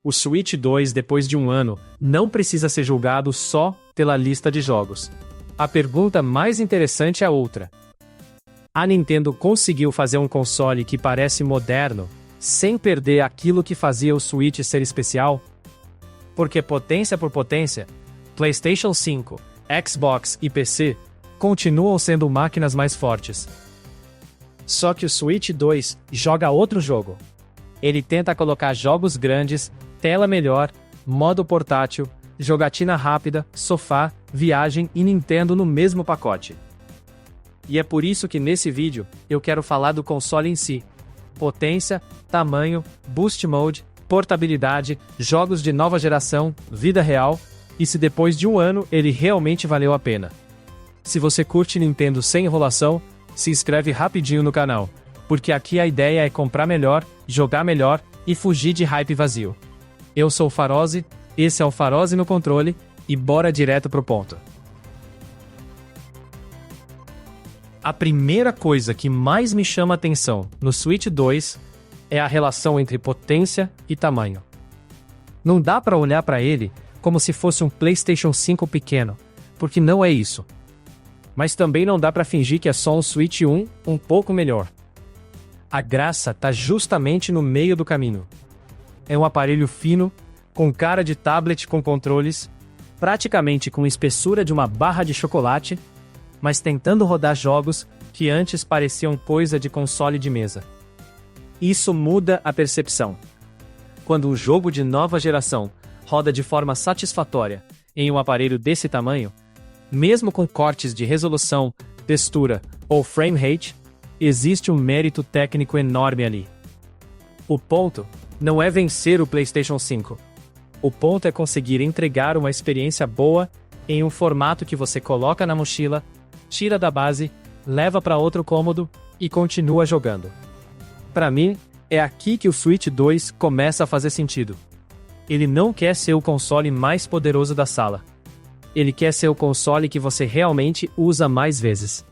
O Switch 2, depois de um ano, não precisa ser julgado só pela lista de jogos. A pergunta mais interessante é outra. A Nintendo conseguiu fazer um console que parece moderno, sem perder aquilo que fazia o Switch ser especial? Porque potência por potência, PlayStation 5, Xbox e PC continuam sendo máquinas mais fortes. Só que o Switch 2 joga outro jogo. Ele tenta colocar jogos grandes, tela melhor, modo portátil, jogatina rápida, sofá, viagem e Nintendo no mesmo pacote. E é por isso que nesse vídeo, eu quero falar do console em si. Potência, tamanho, boost mode, portabilidade, jogos de nova geração, vida real, e se depois de um ano ele realmente valeu a pena. Se você curte Nintendo sem enrolação, se inscreve rapidinho no canal, porque aqui a ideia é comprar melhor, jogar melhor e fugir de hype vazio. Eu sou o Farozzi, esse é o Farozzi no controle, e bora direto pro ponto. A primeira coisa que mais me chama a atenção no Switch 2 é a relação entre potência e tamanho. Não dá para olhar para ele como se fosse um PlayStation 5 pequeno, porque não é isso. Mas também não dá para fingir que é só um Switch 1 um pouco melhor. A graça tá justamente no meio do caminho. É um aparelho fino, com cara de tablet com controles, praticamente com espessura de uma barra de chocolate, mas tentando rodar jogos que antes pareciam coisa de console de mesa. Isso muda a percepção. Quando um jogo de nova geração roda de forma satisfatória em um aparelho desse tamanho, mesmo com cortes de resolução, textura ou frame rate, existe um mérito técnico enorme ali. O ponto não é vencer o PlayStation 5. O ponto é conseguir entregar uma experiência boa em um formato que você coloca na mochila, tira da base, leva para outro cômodo e continua jogando. Para mim, é aqui que o Switch 2 começa a fazer sentido. Ele não quer ser o console mais poderoso da sala. Ele quer ser o console que você realmente usa mais vezes.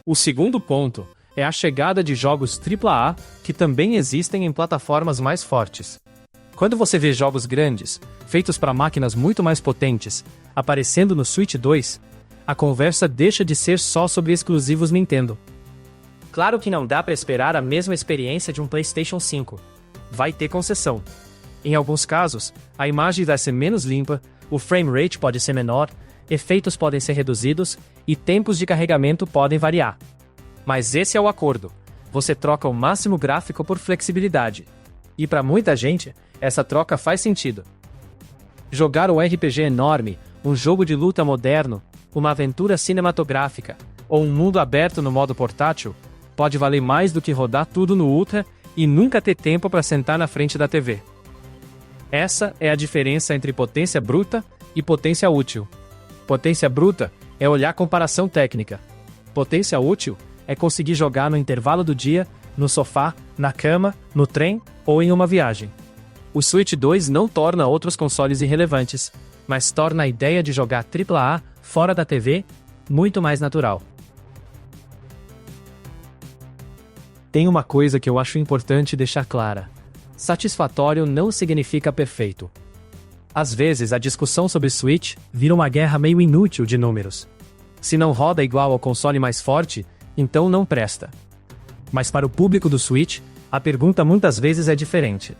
O segundo ponto é a chegada de jogos AAA que também existem em plataformas mais fortes. Quando você vê jogos grandes, feitos para máquinas muito mais potentes, aparecendo no Switch 2, a conversa deixa de ser só sobre exclusivos Nintendo. Claro que não dá para esperar a mesma experiência de um PlayStation 5. Vai ter concessão. Em alguns casos, a imagem vai ser menos limpa, o frame rate pode ser menor, efeitos podem ser reduzidos e tempos de carregamento podem variar. Mas esse é o acordo. Você troca o máximo gráfico por flexibilidade. E para muita gente, essa troca faz sentido. Jogar um RPG enorme, um jogo de luta moderno, uma aventura cinematográfica ou um mundo aberto no modo portátil pode valer mais do que rodar tudo no Ultra e nunca ter tempo para sentar na frente da TV. Essa é a diferença entre potência bruta e potência útil. Potência bruta é olhar a comparação técnica. Potência útil é conseguir jogar no intervalo do dia, no sofá, na cama, no trem ou em uma viagem. O Switch 2 não torna outros consoles irrelevantes, mas torna a ideia de jogar AAA fora da TV muito mais natural. Tem uma coisa que eu acho importante deixar clara. Satisfatório não significa perfeito. Às vezes a discussão sobre Switch vira uma guerra meio inútil de números. Se não roda igual ao console mais forte, então não presta. Mas para o público do Switch, a pergunta muitas vezes é diferente.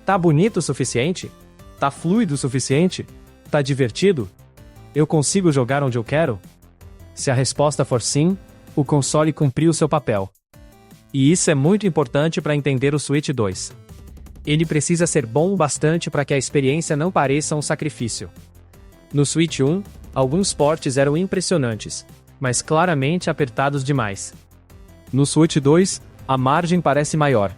Tá bonito o suficiente? Tá fluido o suficiente? Tá divertido? Eu consigo jogar onde eu quero? Se a resposta for sim, o console cumpriu seu papel. E isso é muito importante para entender o Switch 2. Ele precisa ser bom o bastante para que a experiência não pareça um sacrifício. No Switch 1, alguns portes eram impressionantes, mas claramente apertados demais. No Switch 2, a margem parece maior.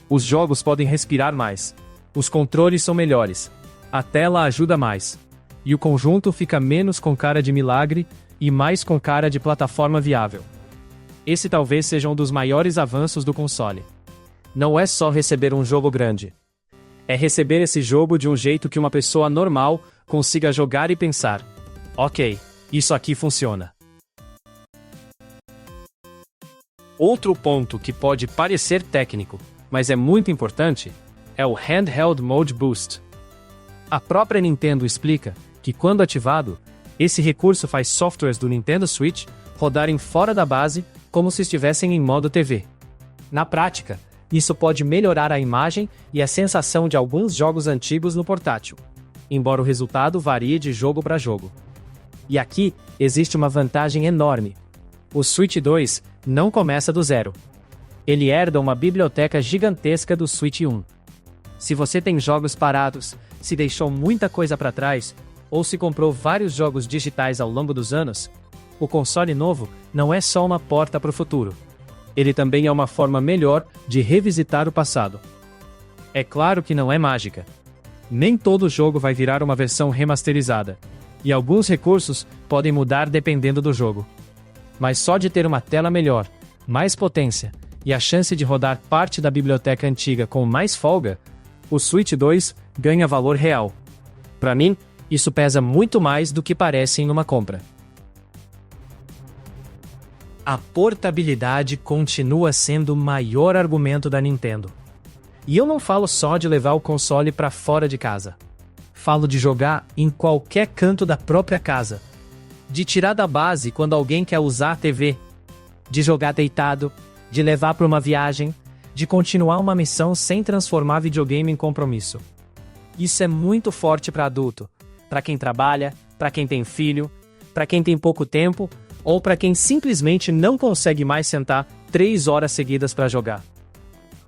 Os jogos podem respirar mais. Os controles são melhores. A tela ajuda mais. E o conjunto fica menos com cara de milagre e mais com cara de plataforma viável. Esse talvez seja um dos maiores avanços do console. Não é só receber um jogo grande. É receber esse jogo de um jeito que uma pessoa normal consiga jogar e pensar: ok, isso aqui funciona. Outro ponto que pode parecer técnico, mas é muito importante, é o Handheld Mode Boost. A própria Nintendo explica que, quando ativado, esse recurso faz softwares do Nintendo Switch rodarem fora da base como se estivessem em modo TV. Na prática, isso pode melhorar a imagem e a sensação de alguns jogos antigos no portátil, embora o resultado varie de jogo para jogo. E aqui existe uma vantagem enorme. O Switch 2 não começa do zero. Ele herda uma biblioteca gigantesca do Switch 1. Se você tem jogos parados, se deixou muita coisa para trás, ou se comprou vários jogos digitais ao longo dos anos, o console novo não é só uma porta para o futuro. Ele também é uma forma melhor de revisitar o passado. É claro que não é mágica. Nem todo jogo vai virar uma versão remasterizada, e alguns recursos podem mudar dependendo do jogo. Mas só de ter uma tela melhor, mais potência, e a chance de rodar parte da biblioteca antiga com mais folga, o Switch 2 ganha valor real. Para mim, isso pesa muito mais do que parece em uma compra. A portabilidade continua sendo o maior argumento da Nintendo. E eu não falo só de levar o console para fora de casa. Falo de jogar em qualquer canto da própria casa. De tirar da base quando alguém quer usar a TV. De jogar deitado, de levar para uma viagem, de continuar uma missão sem transformar videogame em compromisso. Isso é muito forte para adulto, para quem trabalha, para quem tem filho, para quem tem pouco tempo, ou para quem simplesmente não consegue mais sentar 3 horas seguidas para jogar.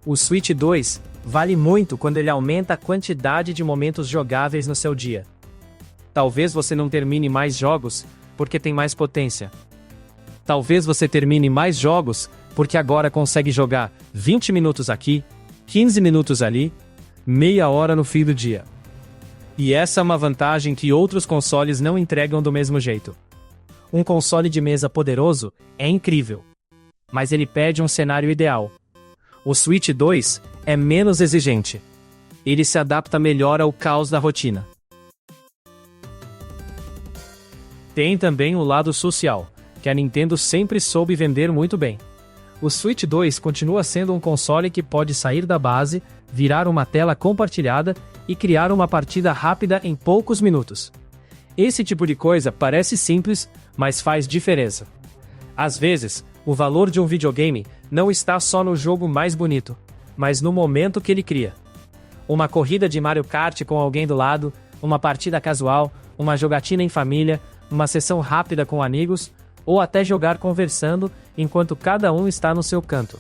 O Switch 2 vale muito quando ele aumenta a quantidade de momentos jogáveis no seu dia. Talvez você não termine mais jogos porque tem mais potência. Talvez você termine mais jogos porque agora consegue jogar 20 minutos aqui, 15 minutos ali, meia hora no fim do dia. E essa é uma vantagem que outros consoles não entregam do mesmo jeito. Um console de mesa poderoso é incrível, mas ele pede um cenário ideal. O Switch 2 é menos exigente. Ele se adapta melhor ao caos da rotina. Tem também o lado social, que a Nintendo sempre soube vender muito bem. O Switch 2 continua sendo um console que pode sair da base, virar uma tela compartilhada e criar uma partida rápida em poucos minutos. Esse tipo de coisa parece simples, mas faz diferença. Às vezes, o valor de um videogame não está só no jogo mais bonito, mas no momento que ele cria. Uma corrida de Mario Kart com alguém do lado, uma partida casual, uma jogatina em família, uma sessão rápida com amigos, ou até jogar conversando enquanto cada um está no seu canto.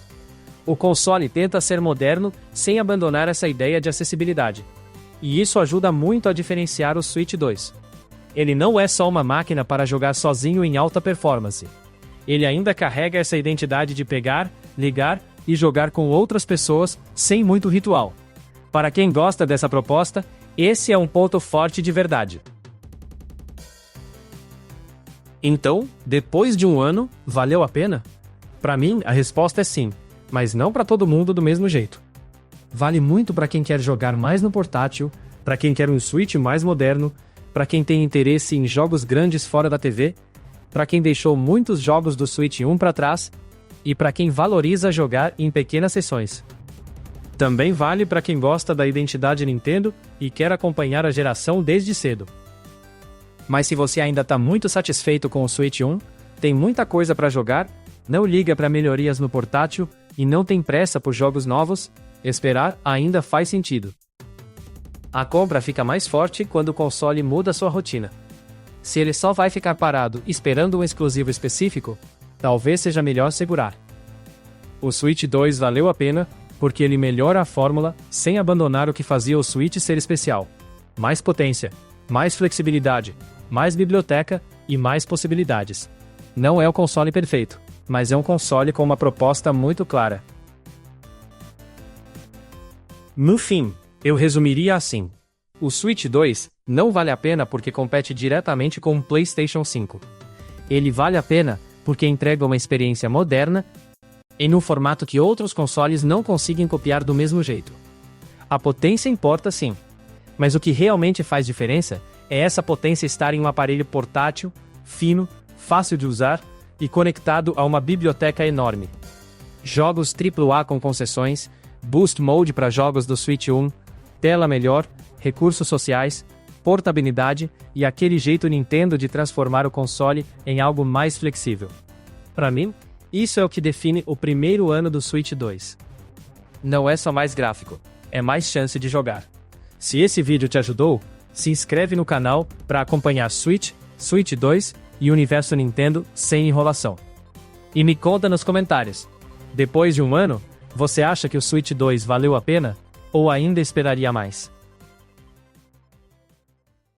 O console tenta ser moderno sem abandonar essa ideia de acessibilidade. E isso ajuda muito a diferenciar o Switch 2. Ele não é só uma máquina para jogar sozinho em alta performance. Ele ainda carrega essa identidade de pegar, ligar e jogar com outras pessoas sem muito ritual. Para quem gosta dessa proposta, esse é um ponto forte de verdade. Então, depois de um ano, valeu a pena? Para mim, a resposta é sim, mas não para todo mundo do mesmo jeito. Vale muito para quem quer jogar mais no portátil, para quem quer um Switch mais moderno, para quem tem interesse em jogos grandes fora da TV, para quem deixou muitos jogos do Switch 1 para trás, e para quem valoriza jogar em pequenas sessões. Também vale para quem gosta da identidade Nintendo e quer acompanhar a geração desde cedo. Mas se você ainda está muito satisfeito com o Switch 1, tem muita coisa para jogar, não liga para melhorias no portátil e não tem pressa por jogos novos, esperar ainda faz sentido. A compra fica mais forte quando o console muda sua rotina. Se ele só vai ficar parado esperando um exclusivo específico, talvez seja melhor segurar. O Switch 2 valeu a pena, porque ele melhora a fórmula sem abandonar o que fazia o Switch ser especial. Mais potência, mais flexibilidade, mais biblioteca e mais possibilidades. Não é o console perfeito, mas é um console com uma proposta muito clara. No fim, eu resumiria assim. O Switch 2 não vale a pena porque compete diretamente com o PlayStation 5. Ele vale a pena porque entrega uma experiência moderna em um formato que outros consoles não conseguem copiar do mesmo jeito. A potência importa sim, mas o que realmente faz diferença é essa potência estar em um aparelho portátil, fino, fácil de usar e conectado a uma biblioteca enorme. Jogos AAA com concessões, Boost Mode para jogos do Switch 1, tela melhor, recursos sociais, portabilidade e aquele jeito Nintendo de transformar o console em algo mais flexível. Para mim, isso é o que define o primeiro ano do Switch 2. Não é só mais gráfico, é mais chance de jogar. Se esse vídeo te ajudou, se inscreve no canal para acompanhar Switch, Switch 2 e o universo Nintendo sem enrolação. E me conta nos comentários. Depois de um ano, você acha que o Switch 2 valeu a pena? Ou ainda esperaria mais?